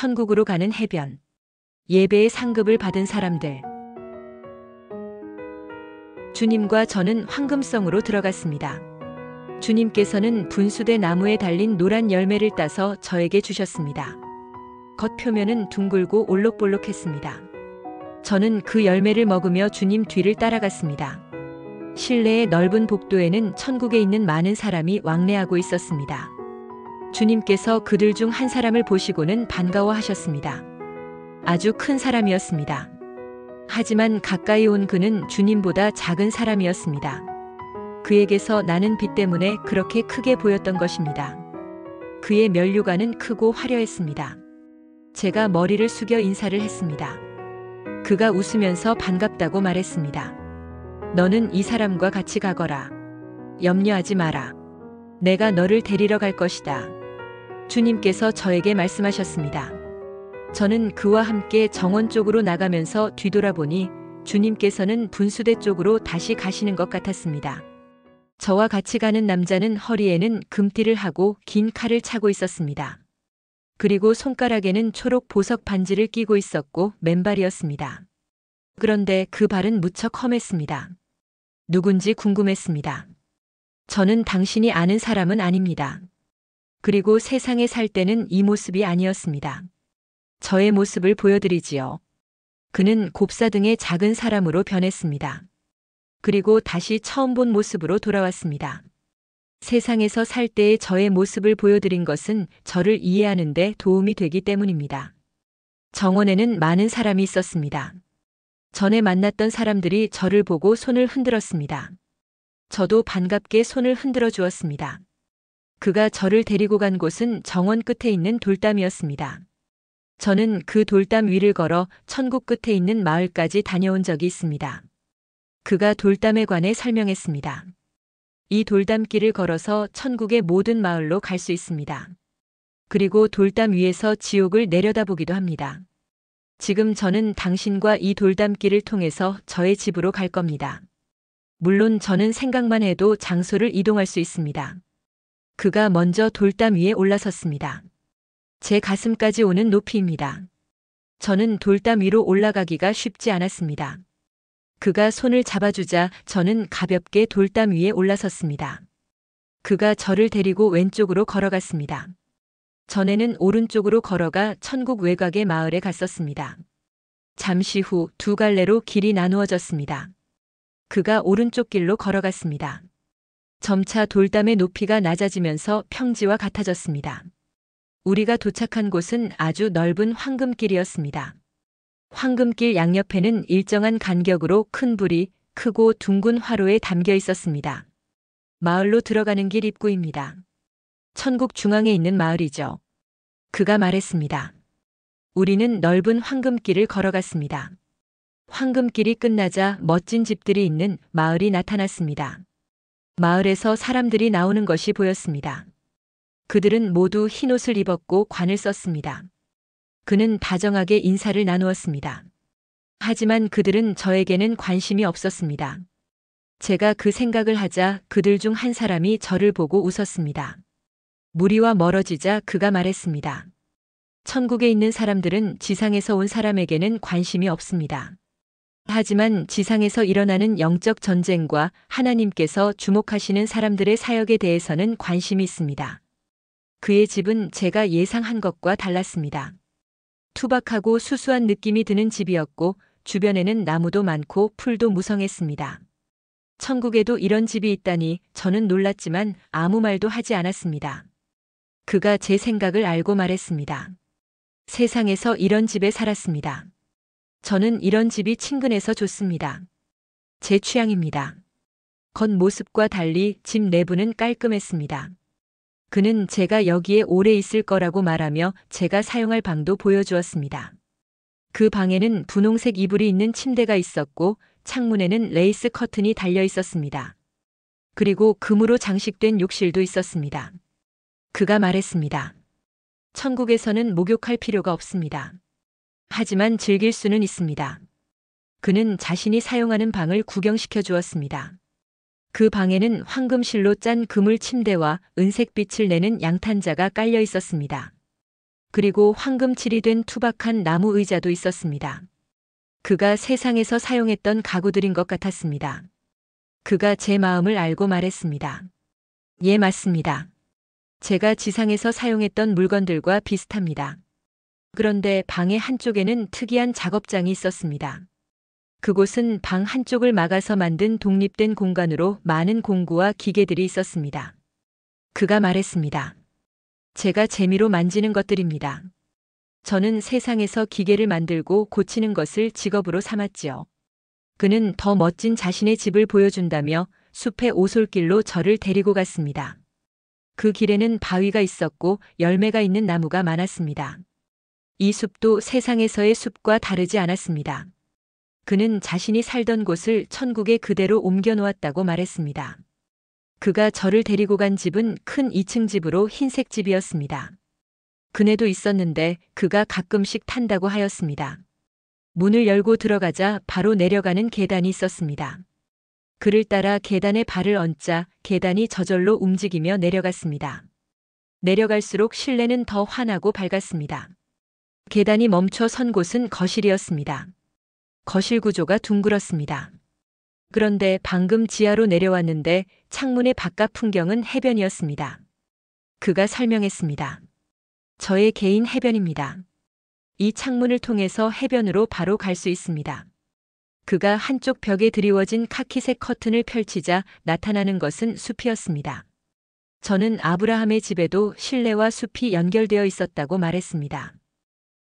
천국으로 가는 해변. 예배의 상급을 받은 사람들. 주님과 저는 황금성으로 들어갔습니다. 주님께서는 분수대 나무에 달린 노란 열매를 따서 저에게 주셨습니다. 겉표면은 둥글고 올록볼록했습니다. 저는 그 열매를 먹으며 주님 뒤를 따라갔습니다. 실내의 넓은 복도에는 천국에 있는 많은 사람이 왕래하고 있었습니다. 주님께서 그들 중 한 사람을 보시고는 반가워하셨습니다. 아주 큰 사람이었습니다. 하지만 가까이 온 그는 주님보다 작은 사람이었습니다. 그에게서 나는 빛 때문에 그렇게 크게 보였던 것입니다. 그의 면류관은 크고 화려했습니다. 제가 머리를 숙여 인사를 했습니다. 그가 웃으면서 반갑다고 말했습니다. 너는 이 사람과 같이 가거라. 염려하지 마라. 내가 너를 데리러 갈 것이다. 주님께서 저에게 말씀하셨습니다. 저는 그와 함께 정원 쪽으로 나가면서 뒤돌아보니 주님께서는 분수대 쪽으로 다시 가시는 것 같았습니다. 저와 같이 가는 남자는 허리에는 금띠를 하고 긴 칼을 차고 있었습니다. 그리고 손가락에는 초록 보석 반지를 끼고 있었고 맨발이었습니다. 그런데 그 발은 무척 험했습니다. 누군지 궁금했습니다. 저는 당신이 아는 사람은 아닙니다. 그리고 세상에 살 때는 이 모습이 아니었습니다. 저의 모습을 보여드리지요. 그는 곱사등의 작은 사람으로 변했습니다. 그리고 다시 처음 본 모습으로 돌아왔습니다. 세상에서 살 때의 저의 모습을 보여드린 것은 저를 이해하는 데 도움이 되기 때문입니다. 정원에는 많은 사람이 있었습니다. 전에 만났던 사람들이 저를 보고 손을 흔들었습니다. 저도 반갑게 손을 흔들어 주었습니다. 그가 저를 데리고 간 곳은 정원 끝에 있는 돌담이었습니다. 저는 그 돌담 위를 걸어 천국 끝에 있는 마을까지 다녀온 적이 있습니다. 그가 돌담에 관해 설명했습니다. 이 돌담길을 걸어서 천국의 모든 마을로 갈 수 있습니다. 그리고 돌담 위에서 지옥을 내려다보기도 합니다. 지금 저는 당신과 이 돌담길을 통해서 저의 집으로 갈 겁니다. 물론 저는 생각만 해도 장소를 이동할 수 있습니다. 그가 먼저 돌담 위에 올라섰습니다. 제 가슴까지 오는 높이입니다. 저는 돌담 위로 올라가기가 쉽지 않았습니다. 그가 손을 잡아주자 저는 가볍게 돌담 위에 올라섰습니다. 그가 저를 데리고 왼쪽으로 걸어갔습니다. 전에는 오른쪽으로 걸어가 천국 외곽의 마을에 갔었습니다. 잠시 후 두 갈래로 길이 나누어졌습니다. 그가 오른쪽 길로 걸어갔습니다. 점차 돌담의 높이가 낮아지면서 평지와 같아졌습니다. 우리가 도착한 곳은 아주 넓은 황금길이었습니다. 황금길 양옆에는 일정한 간격으로 큰 불이 크고 둥근 화로에 담겨 있었습니다. 마을로 들어가는 길 입구입니다. 천국 중앙에 있는 마을이죠. 그가 말했습니다. 우리는 넓은 황금길을 걸어갔습니다. 황금길이 끝나자 멋진 집들이 있는 마을이 나타났습니다. 마을에서 사람들이 나오는 것이 보였습니다. 그들은 모두 흰옷을 입었고 관을 썼습니다. 그는 다정하게 인사를 나누었습니다. 하지만 그들은 저에게는 관심이 없었습니다. 제가 그 생각을 하자 그들 중 한 사람이 저를 보고 웃었습니다. 무리와 멀어지자 그가 말했습니다. 천국에 있는 사람들은 지상에서 온 사람에게는 관심이 없습니다. 하지만 지상에서 일어나는 영적 전쟁과 하나님께서 주목하시는 사람들의 사역에 대해서는 관심이 있습니다. 그의 집은 제가 예상한 것과 달랐습니다. 투박하고 수수한 느낌이 드는 집이었고 주변에는 나무도 많고 풀도 무성했습니다. 천국에도 이런 집이 있다니 저는 놀랐지만 아무 말도 하지 않았습니다. 그가 제 생각을 알고 말했습니다. 세상에서 이런 집에 살았습니다. 저는 이런 집이 친근해서 좋습니다. 제 취향입니다. 겉모습과 달리 집 내부는 깔끔했습니다. 그는 제가 여기에 오래 있을 거라고 말하며 제가 사용할 방도 보여주었습니다. 그 방에는 분홍색 이불이 있는 침대가 있었고 창문에는 레이스 커튼이 달려 있었습니다. 그리고 금으로 장식된 욕실도 있었습니다. 그가 말했습니다. 천국에서는 목욕할 필요가 없습니다. 하지만 즐길 수는 있습니다. 그는 자신이 사용하는 방을 구경시켜 주었습니다. 그 방에는 황금실로 짠 그물 침대와 은색빛을 내는 양탄자가 깔려 있었습니다. 그리고 황금칠이 된 투박한 나무 의자도 있었습니다. 그가 세상에서 사용했던 가구들인 것 같았습니다. 그가 제 마음을 알고 말했습니다. 예, 맞습니다. 제가 지상에서 사용했던 물건들과 비슷합니다. 그런데 방의 한쪽에는 특이한 작업장이 있었습니다. 그곳은 방 한쪽을 막아서 만든 독립된 공간으로 많은 공구와 기계들이 있었습니다. 그가 말했습니다. 제가 재미로 만지는 것들입니다. 저는 세상에서 기계를 만들고 고치는 것을 직업으로 삼았지요. 그는 더 멋진 자신의 집을 보여준다며 숲의 오솔길로 저를 데리고 갔습니다. 그 길에는 바위가 있었고 열매가 있는 나무가 많았습니다. 이 숲도 세상에서의 숲과 다르지 않았습니다. 그는 자신이 살던 곳을 천국에 그대로 옮겨 놓았다고 말했습니다. 그가 저를 데리고 간 집은 큰 2층 집으로 흰색 집이었습니다. 그네도 있었는데 그가 가끔씩 탄다고 하였습니다. 문을 열고 들어가자 바로 내려가는 계단이 있었습니다. 그를 따라 계단에 발을 얹자 계단이 저절로 움직이며 내려갔습니다. 내려갈수록 실내는 더 환하고 밝았습니다. 계단이 멈춰 선 곳은 거실이었습니다. 거실 구조가 둥글었습니다. 그런데 방금 지하로 내려왔는데 창문의 바깥 풍경은 해변이었습니다. 그가 설명했습니다. 저의 개인 해변입니다. 이 창문을 통해서 해변으로 바로 갈 수 있습니다. 그가 한쪽 벽에 드리워진 카키색 커튼을 펼치자 나타나는 것은 숲이었습니다. 저는 아브라함의 집에도 실내와 숲이 연결되어 있었다고 말했습니다.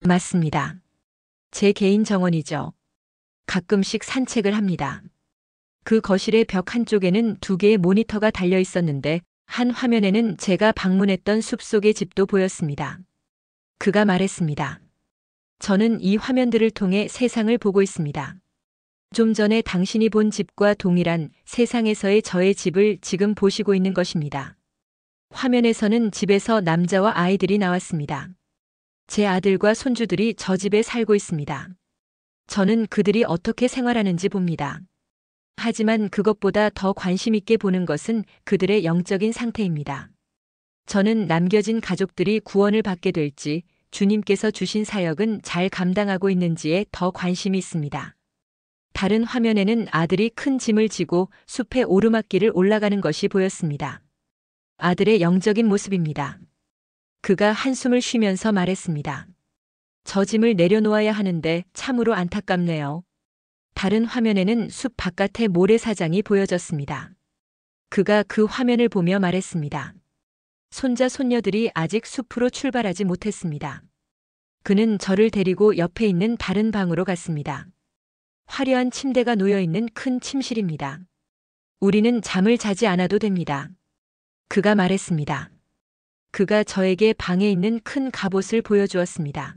맞습니다. 제 개인 정원이죠. 가끔씩 산책을 합니다. 그 거실의 벽 한쪽에는 2개의 모니터가 달려 있었는데 한 화면에는 제가 방문했던 숲속의 집도 보였습니다. 그가 말했습니다. 저는 이 화면들을 통해 세상을 보고 있습니다. 좀 전에 당신이 본 집과 동일한 세상에서의 저의 집을 지금 보시고 있는 것입니다. 화면에서는 집에서 남자와 아이들이 나왔습니다. 제 아들과 손주들이 저 집에 살고 있습니다. 저는 그들이 어떻게 생활하는지 봅니다. 하지만 그것보다 더 관심 있게 보는 것은 그들의 영적인 상태입니다. 저는 남겨진 가족들이 구원을 받게 될지 주님께서 주신 사역은 잘 감당하고 있는지에 더 관심이 있습니다. 다른 화면에는 아들이 큰 짐을 지고 숲의 오르막길을 올라가는 것이 보였습니다. 아들의 영적인 모습입니다. 그가 한숨을 쉬면서 말했습니다. 저 짐을 내려놓아야 하는데 참으로 안타깝네요. 다른 화면에는 숲 바깥의 모래사장이 보여졌습니다. 그가 그 화면을 보며 말했습니다. 손자 손녀들이 아직 숲으로 출발하지 못했습니다. 그는 저를 데리고 옆에 있는 다른 방으로 갔습니다. 화려한 침대가 놓여 있는 큰 침실입니다. 우리는 잠을 자지 않아도 됩니다. 그가 말했습니다. 그가 저에게 방에 있는 큰 갑옷을 보여주었습니다.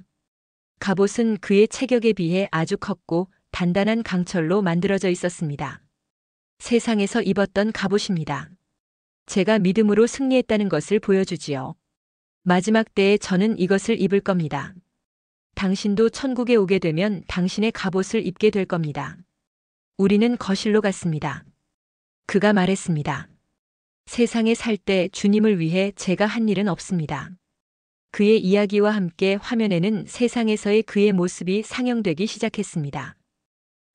갑옷은 그의 체격에 비해 아주 컸고 단단한 강철로 만들어져 있었습니다. 세상에서 입었던 갑옷입니다. 제가 믿음으로 승리했다는 것을 보여주지요. 마지막 때에 저는 이것을 입을 겁니다. 당신도 천국에 오게 되면 당신의 갑옷을 입게 될 겁니다. 우리는 거실로 갔습니다. 그가 말했습니다. 세상에 살 때 주님을 위해 제가 한 일은 없습니다. 그의 이야기와 함께 화면에는 세상에서의 그의 모습이 상영되기 시작했습니다.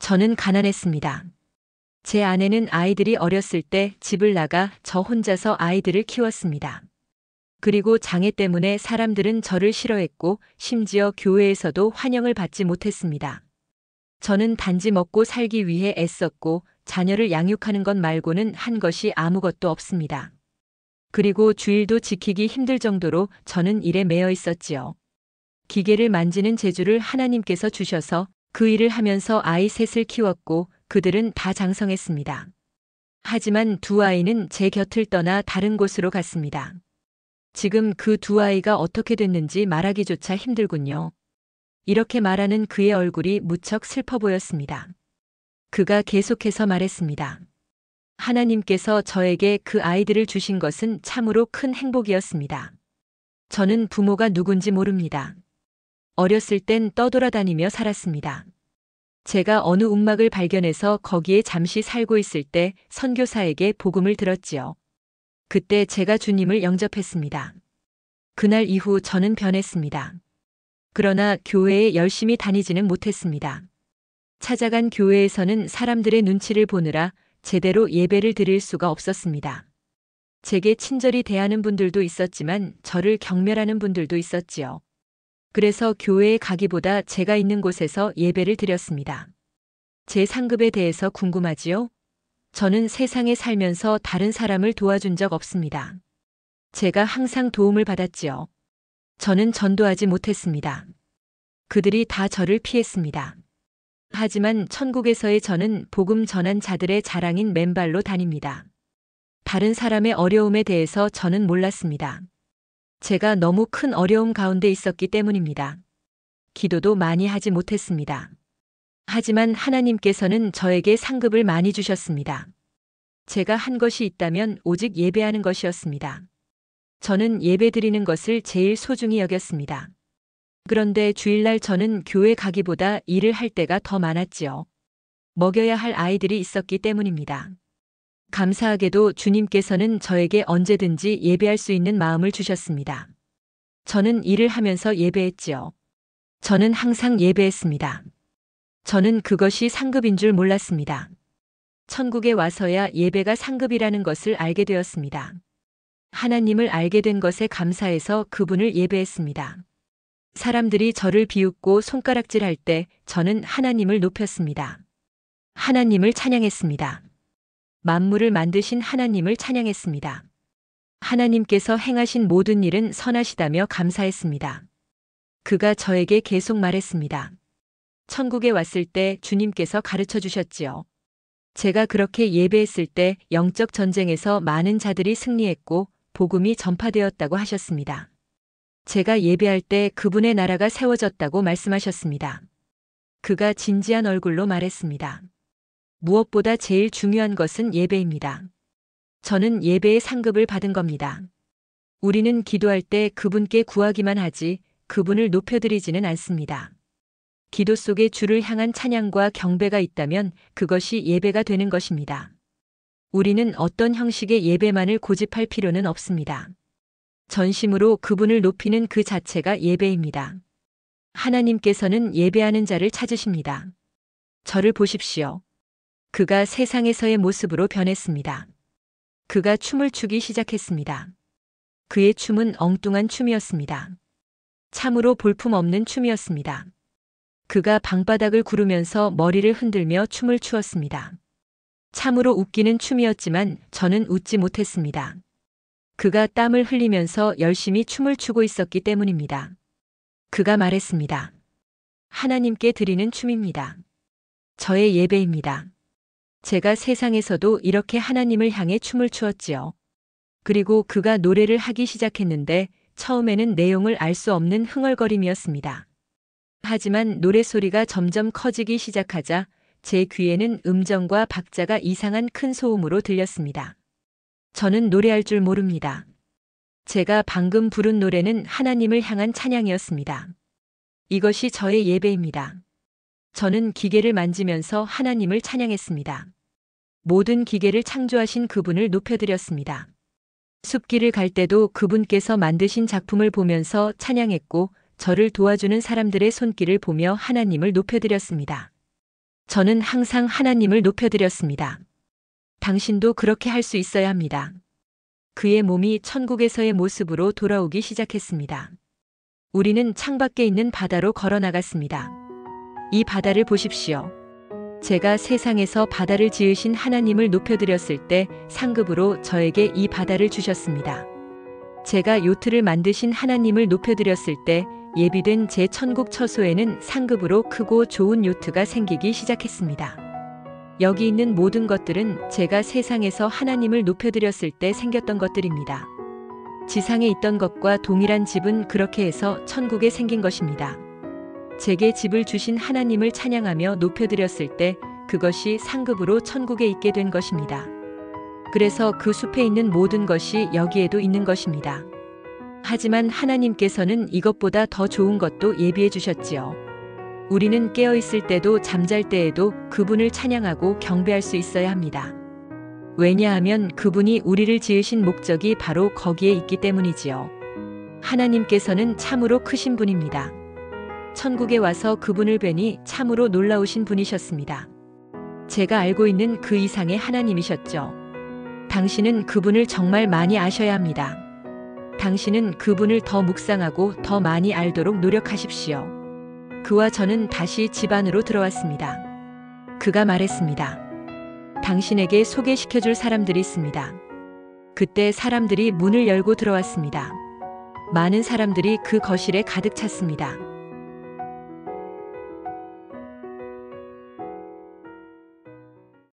저는 가난했습니다. 제 아내는 아이들이 어렸을 때 집을 나가 저 혼자서 아이들을 키웠습니다. 그리고 장애 때문에 사람들은 저를 싫어했고 심지어 교회에서도 환영을 받지 못했습니다. 저는 단지 먹고 살기 위해 애썼고 자녀를 양육하는 것 말고는 한 것이 아무것도 없습니다. 그리고 주일도 지키기 힘들 정도로 저는 일에 매여 있었지요. 기계를 만지는 재주를 하나님께서 주셔서 그 일을 하면서 아이 셋을 키웠고 그들은 다 장성했습니다. 하지만 2아이는 제 곁을 떠나 다른 곳으로 갔습니다. 지금 그 2아이가 어떻게 됐는지 말하기조차 힘들군요. 이렇게 말하는 그의 얼굴이 무척 슬퍼 보였습니다. 그가 계속해서 말했습니다. 하나님께서 저에게 그 아이들을 주신 것은 참으로 큰 행복이었습니다. 저는 부모가 누군지 모릅니다. 어렸을 땐 떠돌아다니며 살았습니다. 제가 어느 움막을 발견해서 거기에 잠시 살고 있을 때 선교사에게 복음을 들었지요. 그때 제가 주님을 영접했습니다. 그날 이후 저는 변했습니다. 그러나 교회에 열심히 다니지는 못했습니다. 찾아간 교회에서는 사람들의 눈치를 보느라 제대로 예배를 드릴 수가 없었습니다. 제게 친절히 대하는 분들도 있었지만 저를 경멸하는 분들도 있었지요. 그래서 교회에 가기보다 제가 있는 곳에서 예배를 드렸습니다. 제 상급에 대해서 궁금하지요? 저는 세상에 살면서 다른 사람을 도와준 적 없습니다. 제가 항상 도움을 받았지요. 저는 전도하지 못했습니다. 그들이 다 저를 피했습니다. 하지만 천국에서의 저는 복음 전한 자들의 자랑인 맨발로 다닙니다. 다른 사람의 어려움에 대해서 저는 몰랐습니다. 제가 너무 큰 어려움 가운데 있었기 때문입니다. 기도도 많이 하지 못했습니다. 하지만 하나님께서는 저에게 상급을 많이 주셨습니다. 제가 한 것이 있다면 오직 예배하는 것이었습니다. 저는 예배 드리는 것을 제일 소중히 여겼습니다. 그런데 주일날 저는 교회 가기보다 일을 할 때가 더 많았지요. 먹여야 할 아이들이 있었기 때문입니다. 감사하게도 주님께서는 저에게 언제든지 예배할 수 있는 마음을 주셨습니다. 저는 일을 하면서 예배했지요. 저는 항상 예배했습니다. 저는 그것이 상급인 줄 몰랐습니다. 천국에 와서야 예배가 상급이라는 것을 알게 되었습니다. 하나님을 알게 된 것에 감사해서 그분을 예배했습니다. 사람들이 저를 비웃고 손가락질할 때 저는 하나님을 높였습니다. 하나님을 찬양했습니다. 만물을 만드신 하나님을 찬양했습니다. 하나님께서 행하신 모든 일은 선하시다며 감사했습니다. 그가 저에게 계속 말했습니다. 천국에 왔을 때 주님께서 가르쳐 주셨지요. 제가 그렇게 예배했을 때 영적 전쟁에서 많은 자들이 승리했고 복음이 전파되었다고 하셨습니다. 제가 예배할 때 그분의 나라가 세워졌다고 말씀하셨습니다. 그가 진지한 얼굴로 말했습니다. 무엇보다 제일 중요한 것은 예배입니다. 저는 예배의 상급을 받은 겁니다. 우리는 기도할 때 그분께 구하기만 하지 그분을 높여드리지는 않습니다. 기도 속에 주를 향한 찬양과 경배가 있다면 그것이 예배가 되는 것입니다. 우리는 어떤 형식의 예배만을 고집할 필요는 없습니다. 전심으로 그분을 높이는 그 자체가 예배입니다. 하나님께서는 예배하는 자를 찾으십니다. 저를 보십시오. 그가 세상에서의 모습으로 변했습니다. 그가 춤을 추기 시작했습니다. 그의 춤은 엉뚱한 춤이었습니다. 참으로 볼품없는 춤이었습니다. 그가 방바닥을 구르면서 머리를 흔들며 춤을 추었습니다. 참으로 웃기는 춤이었지만 저는 웃지 못했습니다. 그가 땀을 흘리면서 열심히 춤을 추고 있었기 때문입니다. 그가 말했습니다. 하나님께 드리는 춤입니다. 저의 예배입니다. 제가 세상에서도 이렇게 하나님을 향해 춤을 추었지요. 그리고 그가 노래를 하기 시작했는데 처음에는 내용을 알 수 없는 흥얼거림이었습니다. 하지만 노래소리가 점점 커지기 시작하자 제 귀에는 음정과 박자가 이상한 큰 소음으로 들렸습니다. 저는 노래할 줄 모릅니다. 제가 방금 부른 노래는 하나님을 향한 찬양이었습니다. 이것이 저의 예배입니다. 저는 기계를 만지면서 하나님을 찬양했습니다. 모든 기계를 창조하신 그분을 높여드렸습니다. 숲길을 갈 때도 그분께서 만드신 작품을 보면서 찬양했고 저를 도와주는 사람들의 손길을 보며 하나님을 높여드렸습니다. 저는 항상 하나님을 높여드렸습니다. 당신도 그렇게 할 수 있어야 합니다. 그의 몸이 천국에서의 모습으로 돌아오기 시작했습니다. 우리는 창밖에 있는 바다로 걸어 나갔습니다. 이 바다를 보십시오. 제가 세상에서 바다를 지으신 하나님을 높여드렸을 때 상급으로 저에게 이 바다를 주셨습니다. 제가 요트를 만드신 하나님을 높여드렸을 때 예비된 제 천국 처소에는 상급으로 크고 좋은 요트가 생기기 시작했습니다. 여기 있는 모든 것들은 제가 세상에서 하나님을 높여드렸을 때 생겼던 것들입니다. 지상에 있던 것과 동일한 집은 그렇게 해서 천국에 생긴 것입니다. 제게 집을 주신 하나님을 찬양하며 높여드렸을 때 그것이 상급으로 천국에 있게 된 것입니다. 그래서 그 숲에 있는 모든 것이 여기에도 있는 것입니다. 하지만 하나님께서는 이것보다 더 좋은 것도 예비해 주셨지요. 우리는 깨어 있을 때도 잠잘 때에도 그분을 찬양하고 경배할 수 있어야 합니다. 왜냐하면 그분이 우리를 지으신 목적이 바로 거기에 있기 때문이지요. 하나님께서는 참으로 크신 분입니다. 천국에 와서 그분을 뵈니 참으로 놀라우신 분이셨습니다. 제가 알고 있는 그 이상의 하나님이셨죠. 당신은 그분을 정말 많이 아셔야 합니다. 당신은 그분을 더 묵상하고 더 많이 알도록 노력하십시오. 그와 저는 다시 집 안으로 들어왔습니다. 그가 말했습니다. 당신에게 소개시켜줄 사람들이 있습니다. 그때 사람들이 문을 열고 들어왔습니다. 많은 사람들이 그 거실에 가득 찼습니다.